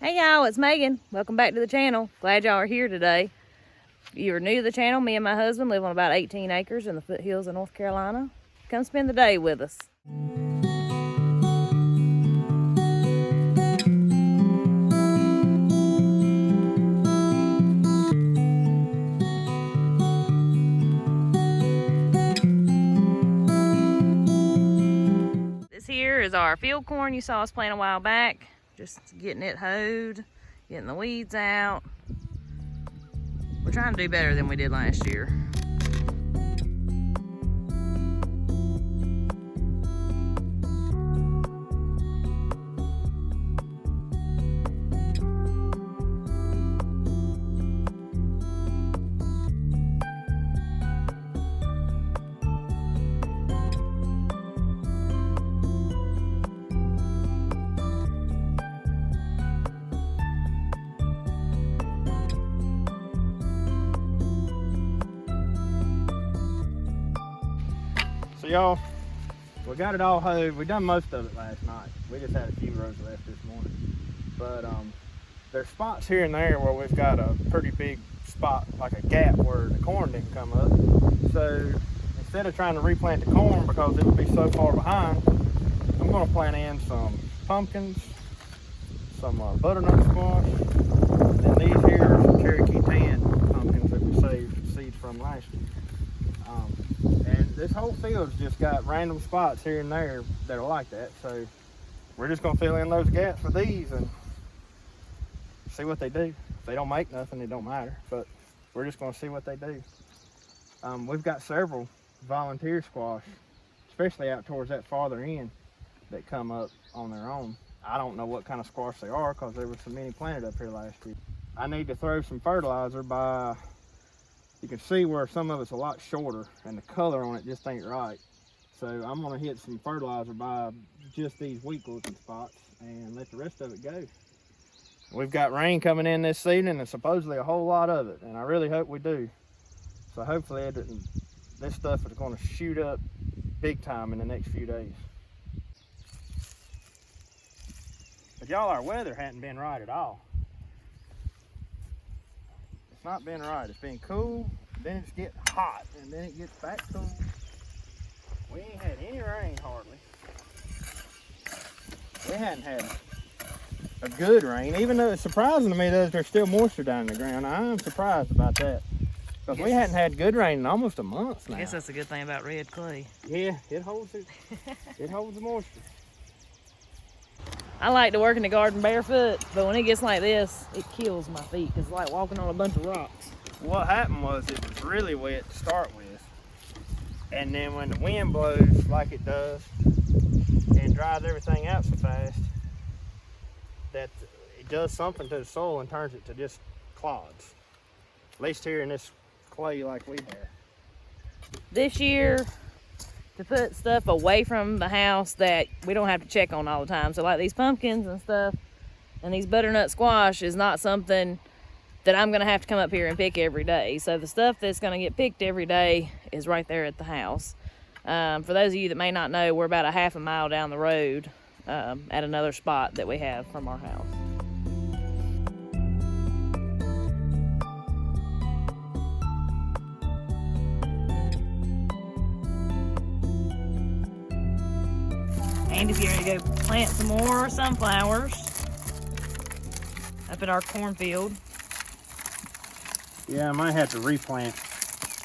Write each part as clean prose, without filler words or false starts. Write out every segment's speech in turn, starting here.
Hey y'all, it's Megan. Welcome back to the channel. Glad y'all are here today. If you're new to the channel, me and my husband live on about 18 acres in the foothills of North Carolina. Come spend the day with us. This here is our field corn you saw us plant a while back. Just getting it hoed, getting the weeds out. We're trying to do better than we did last year. So y'all, we got it all hoed. We done most of it last night. We just had a few rows left this morning. But there's spots here and there where we've got a pretty big spot, like a gap where the corn didn't come up. So instead of trying to replant the corn because it would be so far behind, I'm gonna plant in some pumpkins, some butternut squash, and these here are some Cherokee tan pumpkins that we saved seeds from last year. And this whole field's just got random spots here and there that are like that. So we're just gonna fill in those gaps with these and see what they do. If they don't make nothing, it don't matter. But we're just gonna see what they do. We've got several volunteer squash, especially out towards that farther end, that come up on their own. I don't know what kind of squash they are because there were so many planted up here last year. I need to throw some fertilizer by, you can see where some of it's a lot shorter and the color on it just ain't right. So I'm gonna hit some fertilizer by just these weak looking spots and let the rest of it go. We've got rain coming in this evening and supposedly a whole lot of it, and I really hope we do. So hopefully this stuff is gonna shoot up big time in the next few days. But y'all, our weather hadn't been right at all. It's not been right. It's been cool, then it's getting hot, and then it gets back cool. We ain't had any rain hardly. We hadn't had a good rain, even though it's surprising to me that there's still moisture down in the ground. I am surprised about that, because we hadn't had good rain in almost a month now. I guess that's a good thing about red clay. Yeah, it holds it. It holds the moisture. I like to work in the garden barefoot, but when it gets like this, it kills my feet. It's like walking on a bunch of rocks. What happened was it was really wet to start with, and then when the wind blows like it does and dries everything out so fast that it does something to the soil and turns it to just clods. At least here in this clay like we have. This year, to put stuff away from the house that we don't have to check on all the time. So like these pumpkins and stuff and these butternut squash is not something that I'm gonna have to come up here and pick every day. So the stuff that's gonna get picked every day is right there at the house. For those of you that may not know, we're about a half a mile down the road at another spot that we have from our house. And if you're ready to go plant some more sunflowers up at our cornfield. Yeah, I might have to replant.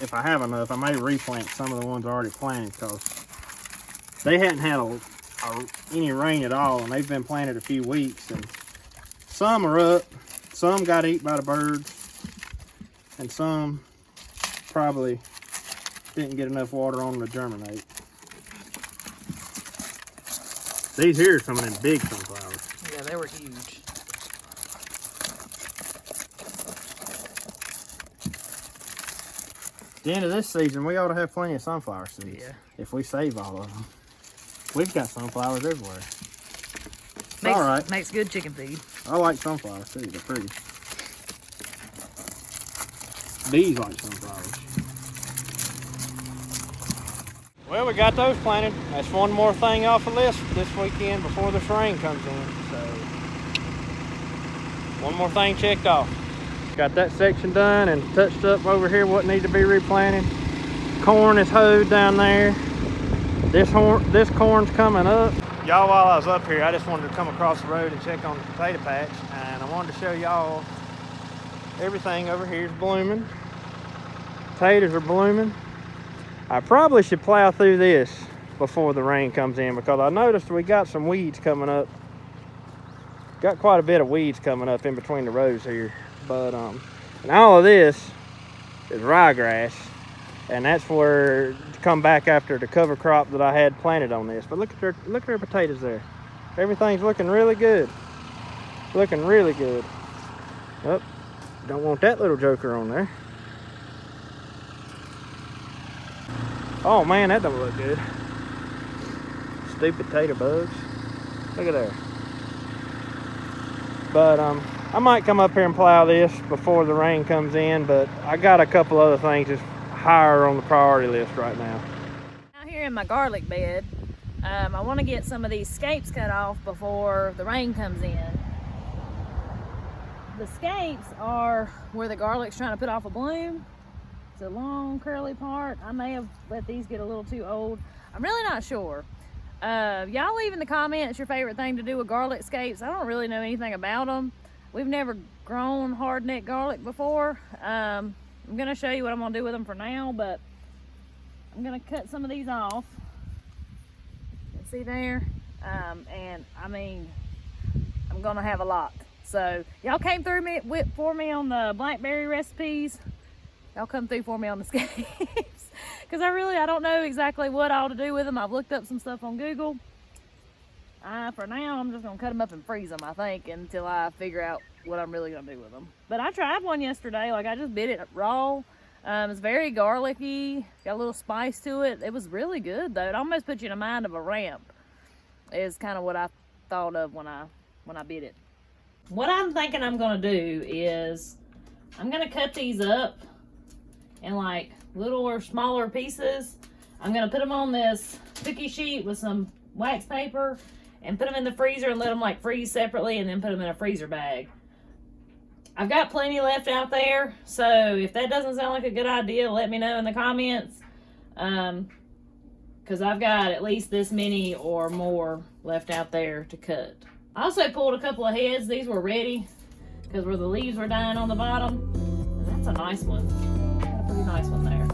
If I have enough, I may replant some of the ones already planted, because they hadn't had any rain at all, and they've been planted a few weeks, and some are up, some got eaten by the birds, and some probably didn't get enough water on them to germinate. These here are coming in big sunflowers. Yeah, they were huge. At the end of this season, we ought to have plenty of sunflower seeds. Yeah. If we save all of them. We've got sunflowers everywhere. All right. Makes good chicken feed. I like sunflowers too. They're pretty. Bees like sunflowers. Well, we got those planted. That's one more thing off the list this weekend before this rain comes in. So one more thing checked off. Got that section done and touched up over here what needs to be replanted. Corn is hoed down there. This corn's coming up. Y'all, while I was up here, I just wanted to come across the road and check on the potato patch, and I wanted to show y'all everything over here is blooming. Potatoes are blooming. I probably should plow through this before the rain comes in, because I noticed we got some weeds coming up. Got quite a bit of weeds coming up in between the rows here. But and all of this is ryegrass, and that's where to come back after the cover crop that I had planted on this. But look at their potatoes there. Everything's looking really good. Looking really good. Oh, don't want that little joker on there. Oh man, that don't look good. Stupid potato bugs. Look at there. But I might come up here and plow this before the rain comes in, but I got a couple other things just higher on the priority list right now. Out here in my garlic bed, I want to get some of these scapes cut off before the rain comes in. The scapes are where the garlic's trying to put off a bloom. It's a long curly part. I may have let these get a little too old. I'm really not sure. Y'all leave in the comments your favorite thing to do with garlic scapes. I don't really know anything about them. We've never grown hardneck garlic before. I'm gonna show you what I'm gonna do with them for now, but I'm gonna cut some of these off. See there? And I mean, I'm gonna have a lot. So y'all came through for me on the blackberry recipes. Y'all come through for me on the scapes. Because I don't know exactly what all to do with them. I've looked up some stuff on Google. For now, I'm just going to cut them up and freeze them, I think, until I figure out what I'm really going to do with them. But I tried one yesterday. Like, I just bit it raw. It's very garlicky. Got a little spice to it. It was really good, though. It almost put you in the mind of a ramp, is kind of what I thought of when I bit it. What I'm thinking I'm going to do is I'm going to cut these up in like little or smaller pieces. I'm gonna put them on this cookie sheet with some wax paper and put them in the freezer and let them like freeze separately, and then put them in a freezer bag. I've got plenty left out there, so if that doesn't sound like a good idea, let me know in the comments, because I've got at least this many or more left out there to cut. I also pulled a couple of heads. These were ready because where the leaves were dying on the bottom. And that's a nice one. Pretty nice one there.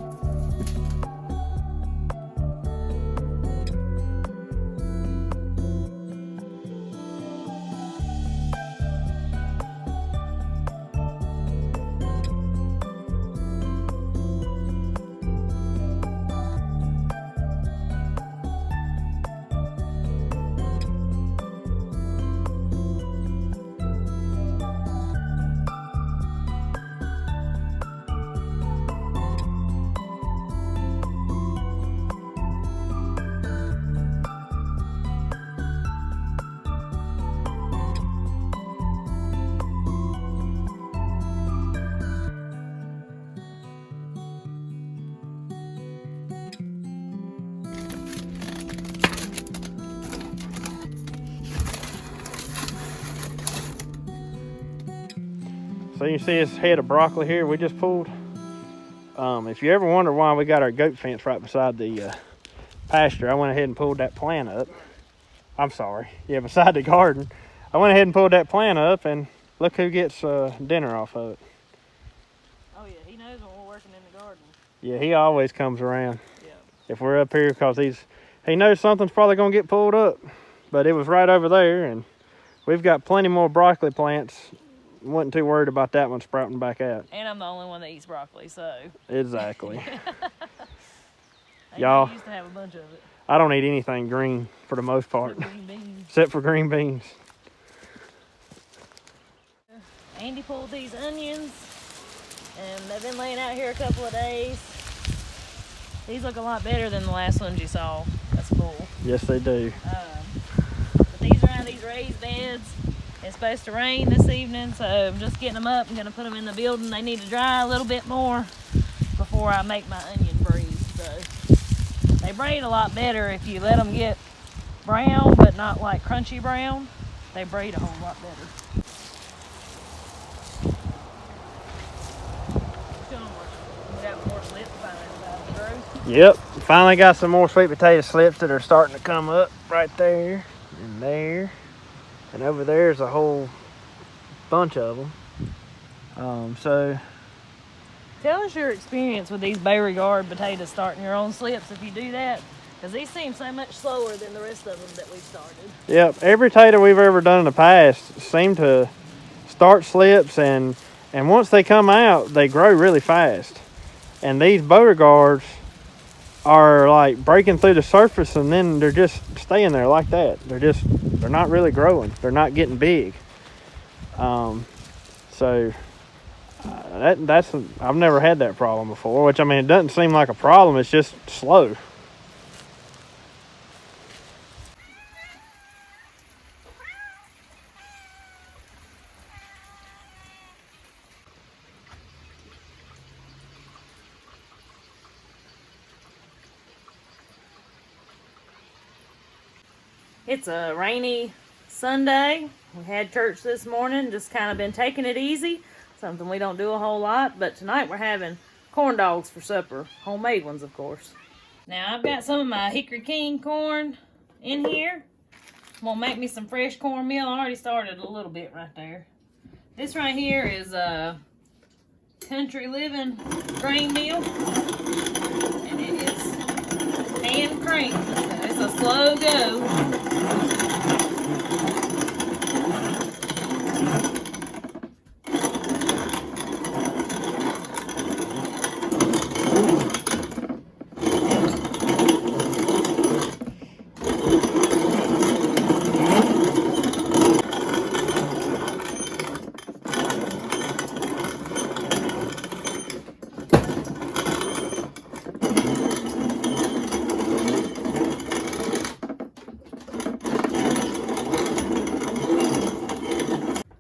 So you see this head of broccoli here we just pulled. If you ever wonder why we got our goat fence right beside the pasture, I went ahead and pulled that plant up. I'm sorry, yeah, beside the garden. I went ahead and pulled that plant up, and look who gets dinner off of it. Oh yeah, he knows when we're working in the garden. Yeah, he always comes around. Yeah. If we're up here, because he knows something's probably gonna get pulled up. But it was right over there, and we've got plenty more broccoli plants. Wasn't too worried about that one sprouting back out. And I'm the only one that eats broccoli, so. Exactly. Y'all used to have a bunch of it. I don't eat anything green for the most part. Green beans. Except for green beans. Andy pulled these onions, and they've been laying out here a couple of days. These look a lot better than the last ones you saw. That's cool. Yes, they do. But these are out of these raised beds. It's supposed to rain this evening, so I'm just getting them up. I'm going to put them in the building. They need to dry a little bit more before I make my onion braise. So they braid a lot better if you let them get brown, but not like crunchy brown. They braid a whole lot better. Yep, finally got some more sweet potato slips that are starting to come up right there and there. And over there's a whole bunch of them. So Tell us your experience with these Beauregard potatoes starting your own slips if you do that. Because these seem so much slower than the rest of them that we've started. yep, every tater we've ever done in the past seemed to start slips, and once they come out, they grow really fast. And these Beauregards are like breaking through the surface, and then they're just staying there like that. They're not really growing. They're not getting big. So I've never had that problem before. Which, I mean, it doesn't seem like a problem. It's just slow. It's a rainy Sunday. We had church this morning, just kind of been taking it easy. Something we don't do a whole lot, but tonight we're having corn dogs for supper. Homemade ones, of course. Now I've got some of my Hickory King corn in here. I'm gonna make me some fresh cornmeal. I already started a little bit right there. This right here is Country Living grain meal, and it is hand cranked. It's a slow go.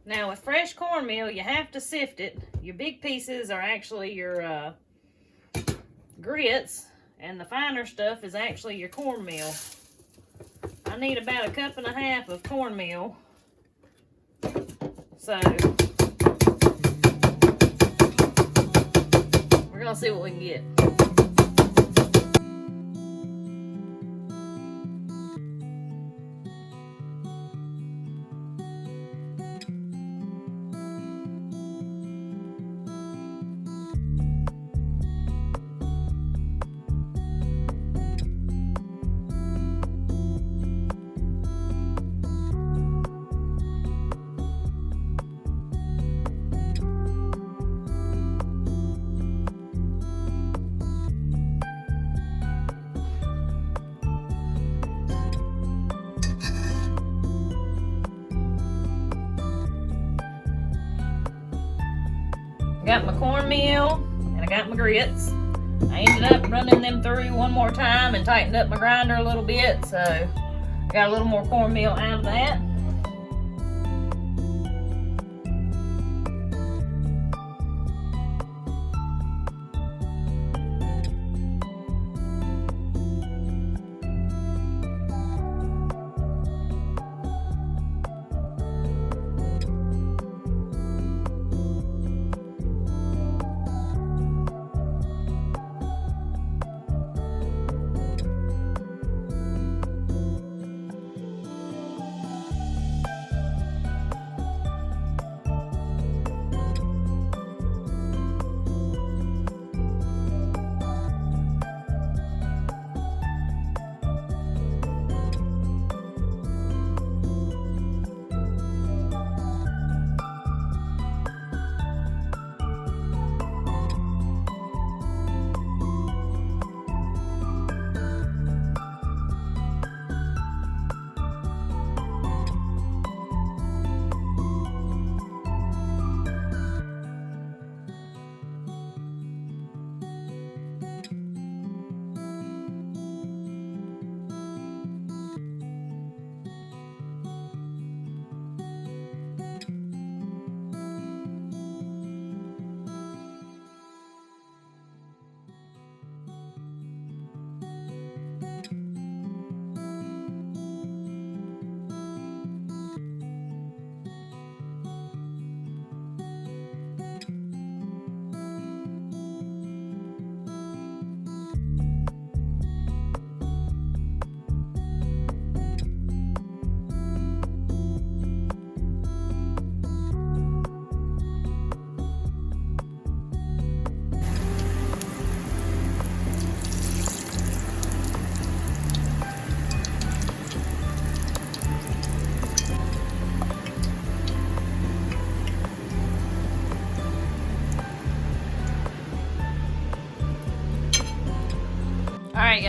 Now with fresh cornmeal, you have to sift it. Your big pieces are actually your grits, and the finer stuff is actually your cornmeal. I need about 1.5 cups of cornmeal. So we're gonna see what we can get. I got my cornmeal and I got my grits. I ended up running them through one more time and tightened up my grinder a little bit, so I got a little more cornmeal out of that.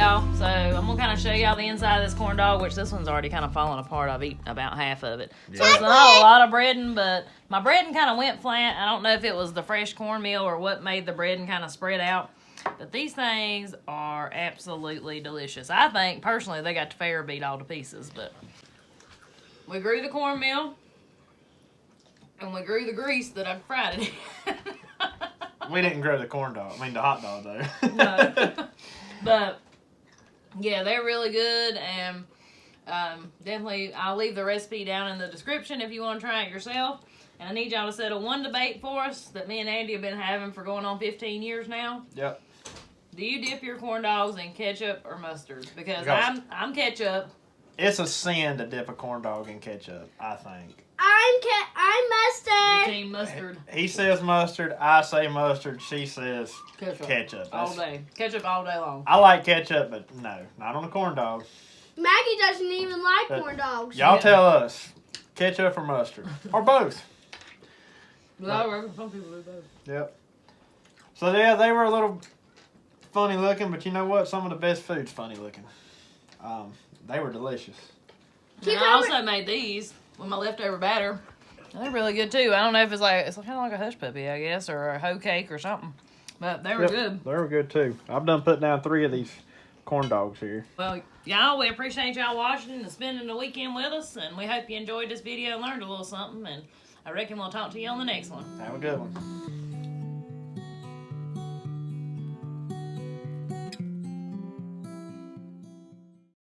y'all. So I'm gonna kind of show y'all the inside of this corn dog, which this one's already kind of falling apart. I've eaten about half of it. So it's not a lot of breading, but my breading kind of went flat. I don't know if it was the fresh cornmeal or what made the breading kind of spread out. But these things are absolutely delicious. I think, personally, they got the fair beat all to pieces. But we grew the cornmeal, and we grew the grease that I fried it in. We didn't grow the corn dog. I mean, the hot dog, though. No. But, yeah, they're really good. And definitely, I'll leave the recipe down in the description if you want to try it yourself. And I need y'all to settle one debate for us that me and Andy have been having for going on 15 years now. Yep. Do you dip your corn dogs in ketchup or mustard? Because I'm ketchup. It's a sin to dip a corn dog in ketchup, I think. I'm mustard. Team mustard. He says mustard, I say mustard, she says ketchup. All day. Ketchup all day long. I like ketchup, but no, not on a corn dog. Maggie doesn't even like But corn dogs. Y'all tell us, ketchup or mustard, or both. Well, some people do both. Yep. So yeah, they were a little funny looking, but you know what? Some of the best food's funny looking. They were delicious. And I also made these with my leftover batter. They're really good too. I don't know if it's kind of like a hush puppy, I guess, or a hoe cake or something. But they were good. They were good too. I've done put down 3 of these corn dogs here. Well, y'all, we appreciate y'all watching and spending the weekend with us, and we hope you enjoyed this video and learned a little something. And I reckon we'll talk to you on the next one. Have a good one.